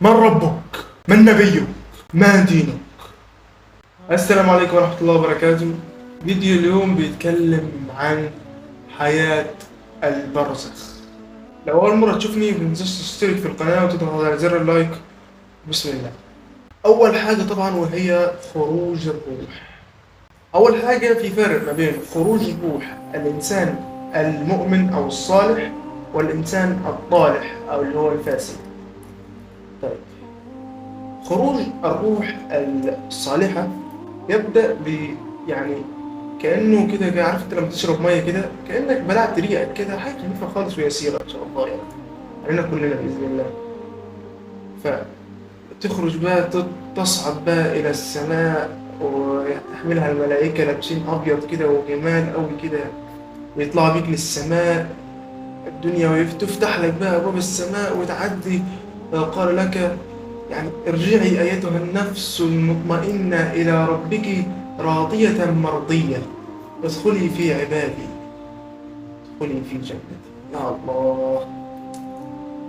من ربك؟ من نبيك؟ ما دينك؟ السلام عليكم ورحمة الله وبركاته. فيديو اليوم بيتكلم عن حياة البرزخ. لو أول مرة تشوفني متنساش تشترك في القناة وتضغط على زر اللايك. بسم الله. أول حاجة طبعا وهي خروج الروح. أول حاجة في فرق ما بين خروج روح الإنسان المؤمن أو الصالح والإنسان الطالح أو اللي هو الفاسد. طيب، خروج الروح الصالحة يبدأ يعني كأنه كده عارف انت لما تشرب مية كده كأنك بلعت ريقك كده، حاجة خفيفة خالص ويسيرة إن شاء الله يعني علينا كلنا بإذن الله. فتخرج بقى تصعد بقى إلى السماء ويحملها الملائكة لابسين أبيض كده وجمال أوي كده، ويطلع بيك للسماء الدنيا وتفتح لك بقى أبواب السماء وتعدي. قال لك يعني ارجعي أيتها النفس المطمئنة إلى ربك راضية مرضية ادخلي في عبادي ادخلي في جنتي. يا الله،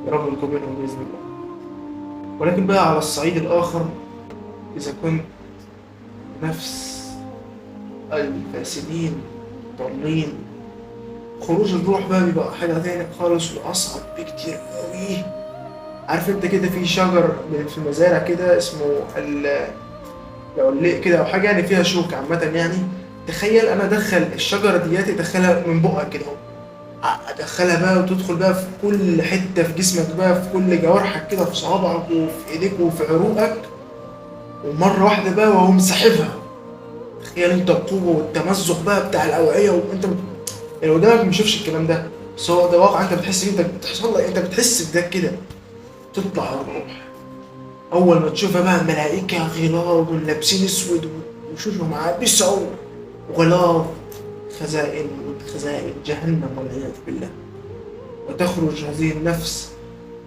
يا رب نكون منهم بإذن الله. ولكن بقى على الصعيد الآخر، إذا كنت نفس الفاسدين ضالين، خروج الروح بقى بيبقى حاجة تانية خالص وأصعب بكتير قوي. عارف انت كده في شجر في المزارع كده اسمه لو الليق كده او حاجه يعني فيها شوك عامه يعني. تخيل انا ادخل الشجره دياتي ادخلها من بقك كده ادخلها بقى وتدخل بقى في كل حته في جسمك بقى، في كل جوارحك كده، في صوابعك وفي ايديك وفي عروقك، ومره واحده بقى واقوم ساحبها. تخيل انت القوه والتمزق بقى بتاع الاوعيه، وانت اللي قدامك ما بيشوفش الكلام ده، بس هو ده واقع. انت بتحس ان انت بتحصل لك، انت بتحس بده كده. تطلع الروح اول ما تشوفها بقى ملائكه غلاظ لابسين اسود وشوشهم عابسه وغلاظ، خزائن جهنم والعياذ بالله. وتخرج هذه النفس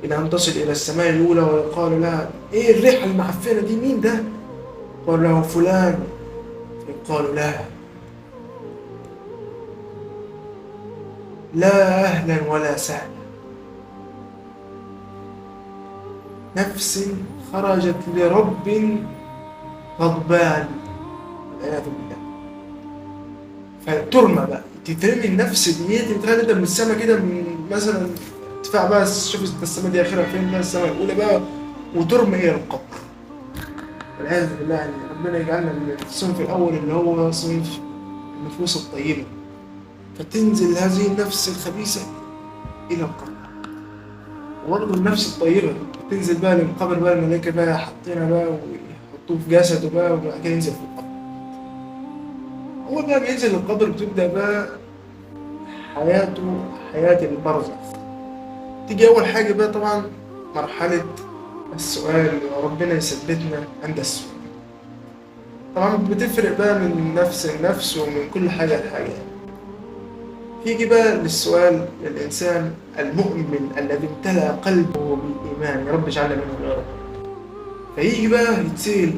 الى ان تصل الى السماء الاولى ويقال لها ايه الريحه المعفنه دي؟ مين ده؟ قال له فلان. يقال له لا اهلا ولا سهلا، نفس خرجت لرب غضبان والعياذ بالله. فترمى بقى، تترمي النفس ديت. تخيل انت من السما كده، من مثلا ارتفاع بقى، شوف السما دي اخرها فين بقى، السما الاولى بقى، وترمى الى القبر والعياذ بالله. يعني ربنا يجعلنا من الصنف الاول اللي هو صنف النفوس الطيبه. فتنزل هذه النفس الخبيثه الى القبر، وبرضه النفس الطيبه تنزل بقى للقبر بقى، الملائكه بقى حاطينها بقى ويحطوه في جسده بقى، وبعد كده ينزل في القبر. هو بقى بينزل القبر، بتبدأ بقى حياته حياة البرزخ. تيجي أول حاجة بقى طبعا مرحلة السؤال، وربنا يثبتنا عند السؤال. طبعا بتفرق بقى من نفس النفس ومن كل حاجة لحاجة. يجي بقى للسؤال للإنسان المؤمن الذي امتلأ قلبه بالإيمان، يا رب اجعلنا منه يا رب. فيجي بقى يتسأل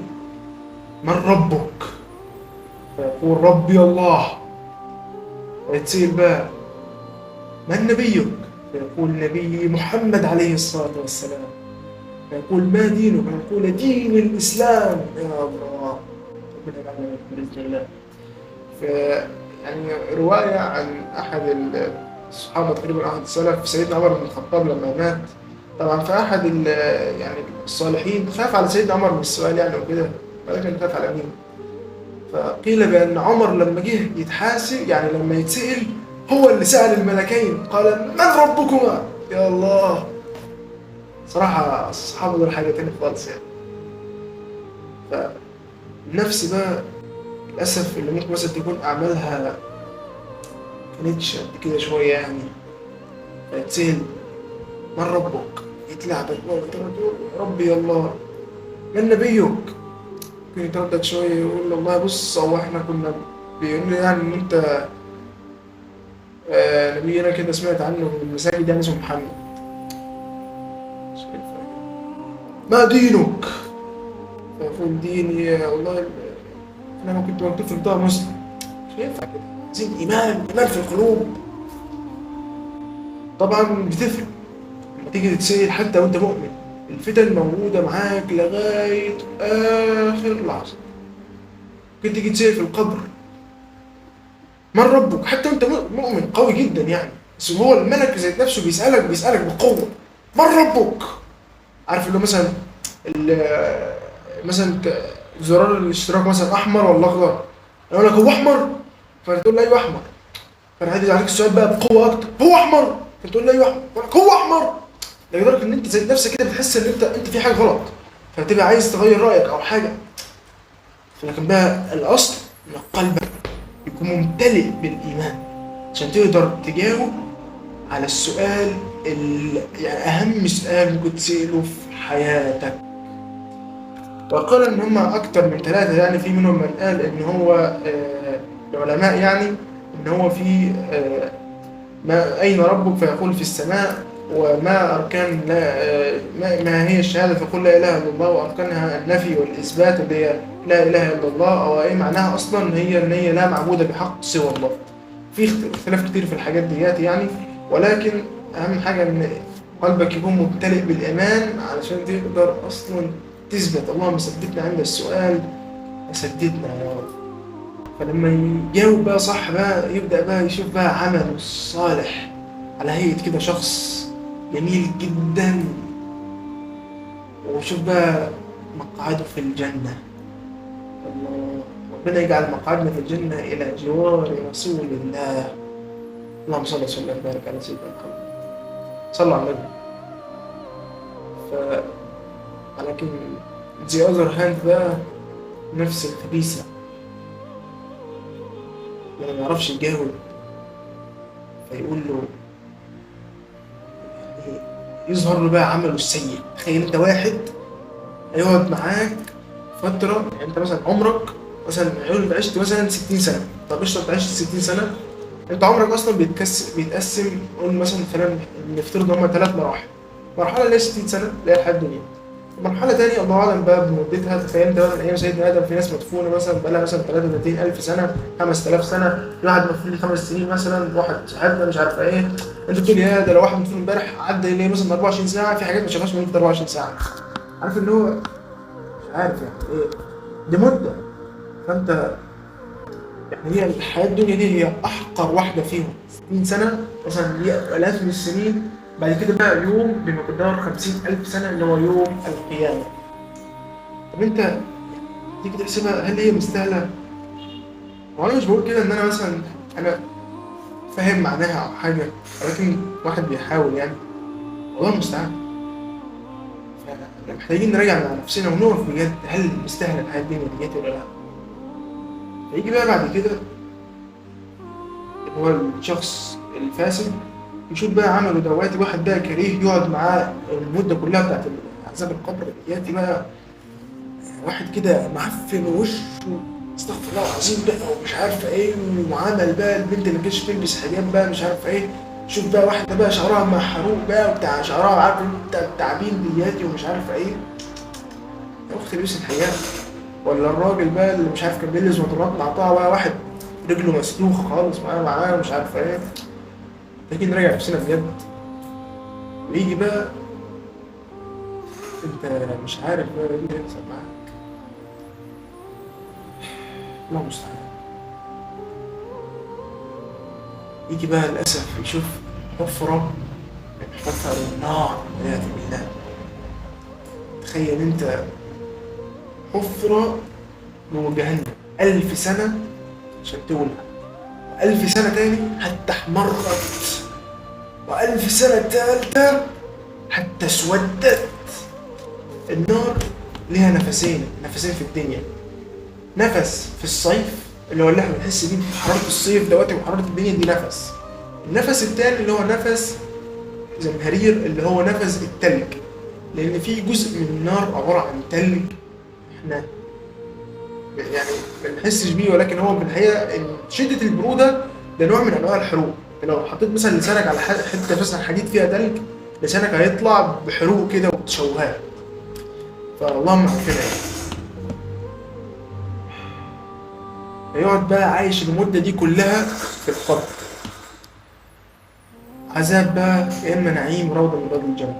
من ربك؟ فيقول ربي الله. ويتسأل بقى من نبيك؟ فيقول نبي محمد عليه الصلاة والسلام. فيقول ما دينك؟ فيقول دين الإسلام. يا الله، ربنا يجعلنا بإذن الله. يعني رواية عن أحد الصحابة تقريبا، أحد السلف، سيدنا عمر بن الخطاب لما مات. طبعا فأحد يعني الصالحين خاف على سيدنا عمر من السؤال يعني وكده، ولكن خاف على مين؟ فقيل بأن عمر لما جه يتحاسب، يعني لما يتسأل، هو اللي سأل الملكين قال من ربكما؟ يا الله، صراحة الصحابة دول حاجة تانية خالص يعني. فالنفس بقى للأسف اللي ممكن مثلا تكون أعمالها كانتش قد كده شوية يعني، فيتسأل من ربك؟ يتلعب تقول ربي الله. من نبيك؟ ممكن يتردد شوية يقول والله بص، هو احنا كنا بيقول لي يعني ان انت نبينا كده سمعت عنه من المساجد يعني اسمه محمد. ما دينك؟ فيقول ديني والله انا ما كنت مكتوب في بطاقة مسلم. مش هينفع كده، عايزين ايمان في القلوب. طبعا بتفرق لما تيجي تتسأل حتى وانت مؤمن، الفتن موجودة معاك لغاية آخر لحظة. ممكن تيجي تسير في القبر من ربك، حتى انت مؤمن قوي جدا يعني، بس هو الملك ذات نفسه بيسألك بقوة من ربك. عارف اللي هو مثلا مثلا زرار الاشتراك مثلا احمر ولا اخضر، يقول لك هو احمر، فتقول له ايوه احمر، فانا عليك السؤال بقى بقوه اكتر، هو احمر، فتقول له ايوه احمر، يقول لك هو احمر، لدرجه ان انت زي نفسك كده بتحس ان انت في حاجه غلط، فتبقى عايز تغير رايك او حاجه. لكن بقى الاصل ان قلبك يكون ممتلئ بالايمان عشان تقدر تجاوب على السؤال يعني اهم سؤال ممكن تساله في حياتك. وقال ان هم اكتر من ثلاثه، يعني في منهم من قال ان هو العلماء يعني ان هو في ما أين ربك فيقول في السماء، وما أركان ما هي الشهادة فقل لا إله إلا الله، وأركانها النفي والإثبات اللي هي لا إله إلا الله، أو أي معناها أصلا هي إن هي لا معبود بحق سوى الله. في اختلاف كتير في الحاجات ديات يعني، ولكن أهم حاجة إن قلبك يكون ممتلئ بالإيمان علشان تقدر أصلا تثبت. اللهم ثبتنا عند السؤال وسددنا يا رب. فلما يجاوب بقى صح بقى يبدأ بقى يشوف بقى عمله الصالح على هيئة كده شخص جميل جدا، وشوف بقى مقعده في الجنة. الله، ربنا يجعل مقعدنا في الجنة إلى جوار رسول الله. اللهم صل وسلم وبارك على سيدنا محمد، صلوا على النبي. ولكن the other hand بقى نفس الخبيثة لما ما يعرفش يجاوب فيقول له يعني يظهر له بقى عمله السيء. تخيل انت واحد هيقعد معاك فترة، يعني انت مثلا عمرك مثلا يقول انت عشت مثلا 60 سنة، طب قشطة انت عشت 60 سنة، انت عمرك اصلا بيتقسم، قول مثلا خلينا نفترض ان هم 3 مراحل. مرحلة اللي هي 60 سنة اللي هي الحياة الدنيا، مرحلة تانية الله أعلم بقى بمدتها. تخيل أنت بقى من أيام سيدنا آدم في ناس مدفونة مثلا بقى لها مثلا 33,000 سنة، 5000 سنة، في واحد مدفون 5 سنين مثلا، واحد صاحبنا مش عارف إيه. أنت بتقول يا ده لو واحد مدفون امبارح عدى إليه مثلا 24 ساعة، في حاجات ما شافهاش من 24 ساعة. عارف اللي هو مش عارف يعني إيه دي مدة. فأنت يعني هي الحياة الدنيا دي هي أحقر واحدة فيهم، 60 سنة مثلا، هي آلاف من السنين. بعد كده بقى يوم بمقدار 50,000 سنة اللي هو يوم القيامة. طب انت تيجي تحسبها هل هي مستاهله؟ وانا مش بقول كده ان انا مثلا انا فاهم معناها او حاجه، ولكن واحد بيحاول يعني، والله المستعان. فاحنا محتاجين نراجع مع نفسنا ونقف بجد، هل مستاهله الحياه الدنيا ديت ولا لا؟ فيجي بقى بعد كده اللي هو الشخص الفاسد يشوف بقى عمله دواتي، واحد بقى كريه يقعد معاه المده كلها بتاعت عذاب القبر، ياتي بقى واحد كده معفن ووشه استغفر الله العظيم بقى ومش عارفه ايه، وعمل بقى البنت اللي كانتش تلبس حجاب بقى مش عارفه ايه. شوف بقى واحده بقى شعرها محروق بقى وبتاع شعرها عارف انت التعبين دياتي ومش عارفه ايه، يا اختي لبست حجاب. ولا الراجل بقى اللي مش عارف كان بيلبس بنطلونات مقطعه، بقى واحد رجله مسلوخه خالص معاه مش عارفه ايه. لكن نراجع نفسنا بجد، ويجي بقى انت مش عارف بقى ايه اللي يحصل معاك. الله المستعان. يجي بقى للأسف يشوف حفرة من حفر النار والعياذ بالله. تخيل انت حفرة جوه جهنم 1000 سنة عشان تولع، و1000 سنة تاني حتى احمرت، و1000 سنة تالتة حتى اسودت. النار ليها نفسين في الدنيا، نفس في الصيف اللي هو اللي احنا بنحس بيه بحرارة الصيف دواتي وحرارة الدنيا دي نفس. النفس التاني اللي هو نفس زمهرير اللي هو نفس التلج، لأن في جزء من النار عبارة عن تلج احنا يعني ما بنحسش بيه، ولكن هو في الحقيقة إن شدة البرودة ده نوع من أنواع الحروق. لو حطيت مثلا لسانك على حتة مثلا حديد فيها تلج، لسانك هيطلع بحروق كده وتشوهات. فاللهم عافينا يعني. هيقعد بقى عايش المدة دي كلها في القبر، عذاب بقى يا إما نعيم روضة من رياض الجنة.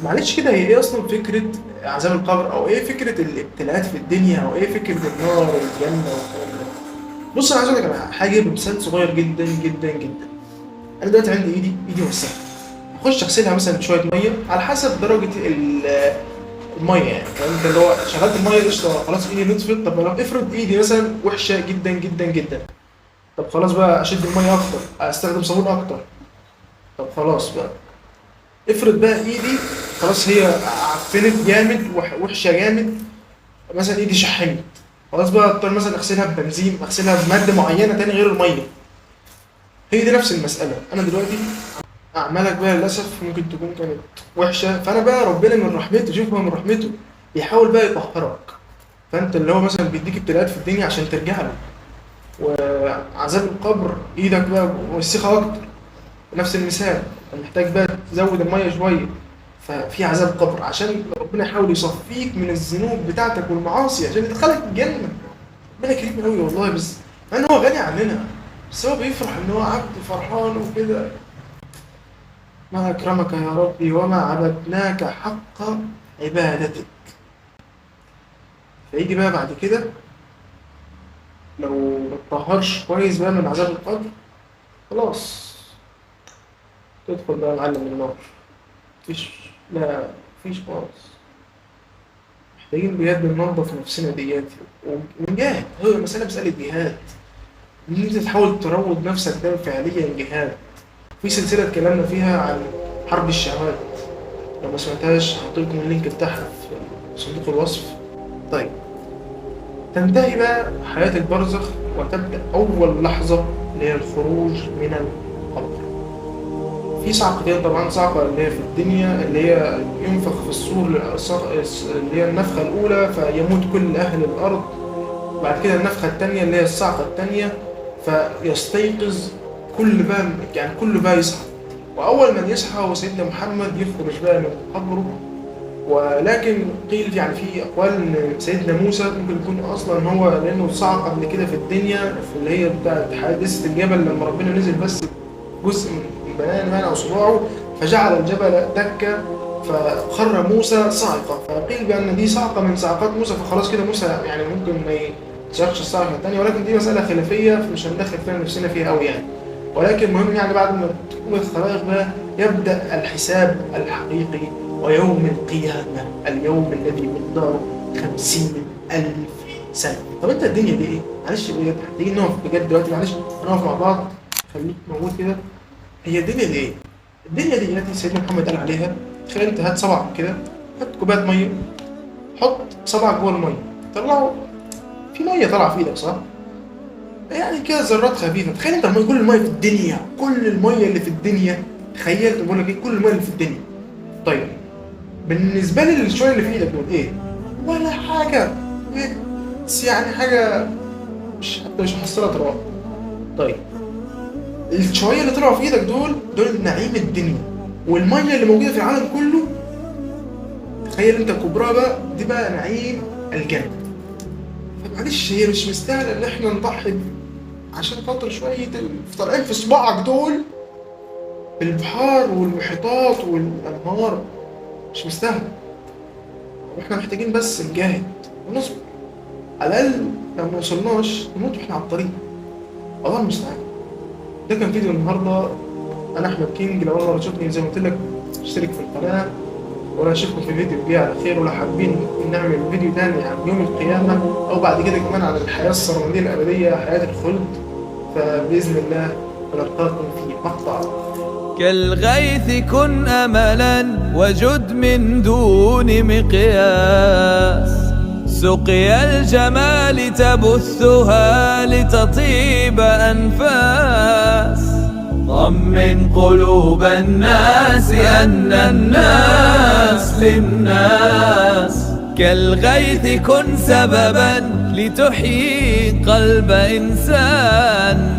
معلش كده، هي ايه اصلا فكره عذاب القبر، او ايه فكره الابتلاءات في الدنيا، او ايه فكره النار والجنه والكلام ده؟ بص انا عايز اقول لك على حاجه بمثال صغير جدا جدا جدا. انا دلوقتي عندي ايدي وسخه، اخش اغسلها مثلا بشويه ميه على حسب درجه الميه يعني، فاهم انت؟ اللي هو شغلت الميه قشطه خلاص ايدي نطفت. طب لو افرض ايدي مثلا وحشه جدا جدا جدا، طب خلاص بقى اشد الميه اكتر، استخدم صابون اكتر. طب خلاص بقى، افرض بقى ايدي خلاص هي عفنت جامد، وحشه جامد، مثلا ايدي شحمت، خلاص بقى اضطر مثلا اغسلها ببنزين، اغسلها بماده معينه تاني غير الميه. هي دي نفس المساله. انا دلوقتي اعمالك بقى للاسف ممكن تكون كانت وحشه، فانا بقى ربنا من رحمته، شوف هو من رحمته بيحاول بقى يطهرك. فانت اللي هو مثلا بيديك ابتلاءات في الدنيا عشان ترجع له، وعذاب القبر ايدك بقى وسخه اكتر. نفس المثال، محتاج بقى تزود الميه شويه، ففي عذاب قبر عشان ربنا يحاول يصفيك من الذنوب بتاعتك والمعاصي عشان يدخلك الجنه. ربنا كريم قوي والله، بس مع ان هو غني عننا، بس هو بيفرح ان هو عبد فرحان وكده. ما اكرمك يا ربي وما عبدناك حق عبادتك. فيجي بقى بعد كده لو ما اتطهرش كويس بقى من عذاب القبر، خلاص تدخل بقى معلم النار. مفيش، لا مفيش خالص. محتاجين بجد ننظف نفسنا ديات ونجاهد. هو المسألة مسألة جهاد، إن أنت تحاول تروض نفسك ده فعليا جهاد. في سلسلة اتكلمنا فيها عن حرب الشهوات، لو ما سمعتهاش هحط لكم اللينك بتاعها في صندوق الوصف. طيب، تنتهي بقى حياة البرزخ وتبدأ أول لحظة اللي هي الخروج من القبر. في صعقتين طبعا، صعقة اللي هي في الدنيا اللي هي ينفخ في الصور، اللي هي النفخة الأولى فيموت كل أهل الأرض. بعد كده النفخة الثانية اللي هي الصعقة الثانية فيستيقظ كل بقى، يعني كل بقى يصحى. وأول من يصحى هو سيدنا محمد، يخرج بقى من قبره. ولكن قيل يعني في أقوال إن سيدنا موسى ممكن يكون أصلا هو لأنه صعق قبل كده في الدنيا، في اللي هي بتاعت حادثة الجبل لما ربنا نزل بس جزء من بنان مانع صباعه فجعل الجبل دكا فخر موسى صاعقة. فقيل بأن دي صعقة من صعقات موسى، فخلاص كده موسى يعني ممكن ما يصعقش الصعقة الثانية، ولكن دي مسألة خلافية مش هندخل فيها نفسنا فيها قوي يعني. ولكن المهم يعني بعد ما تقوم الخلائق بقى يبدأ الحساب الحقيقي ويوم القيامة، اليوم الذي مقداره 50,000 سنة. طب انت الدنيا دي ايه؟ معلش بجد محتاجين نقف بجد دلوقتي، معلش نقف مع بعض، خليك موجود كده. هي الدنيا دي ايه؟ الدنيا دي سيدنا محمد قال عليها، تخيل انت هات صبعك كده، هات كوبايه ميه، حط صبعك جوه الميه، طلعه، في ميه طالعه في ايدك صح؟ يعني كده ذرات خفيفه. تخيل انت الميه، كل الميه في الدنيا، كل الميه اللي في الدنيا، تخيل بقول لك ايه، كل الميه اللي في الدنيا. طيب بالنسبه لي الشويه اللي في ايدك دول ايه؟ ولا حاجه، إيه؟ بس يعني حاجه مش حتى مش محصله تراب. طيب الشويه اللي طلعوا في ايدك دول نعيم الدنيا، والميه اللي موجوده في العالم كله تخيل انت كبرها بقى، دي بقى نعيم الجنه. فمعلش هي مش مستاهله ان احنا نضحي عشان خاطر شويه طالعين في صباعك دول بالبحار والمحيطات والانهار، مش مستاهله. واحنا محتاجين بس نجاهد ونصبر، على الاقل لو ما وصلناش نموت واحنا على الطريق. الله المستعان. ده كان فيديو النهارده. انا احمد كينج، لو اول مره تشوفني زي ما قلت لك اشترك في القناه، وانا اشوفكم في فيديو جاي على خير. ولو حابين نعمل فيديو تاني عن يوم القيامه او بعد كده كمان عن الحياه السرمديه الابديه، حياه الخلد، فباذن الله نلقاكم في مقطع. كالغيث كن املا وجد من دون مقياس، سقيا الجمال تبثها لتطيب أنفاس. طمن قلوب الناس أن الناس للناس، كالغيث كن سببا لتحيي قلب إنسان.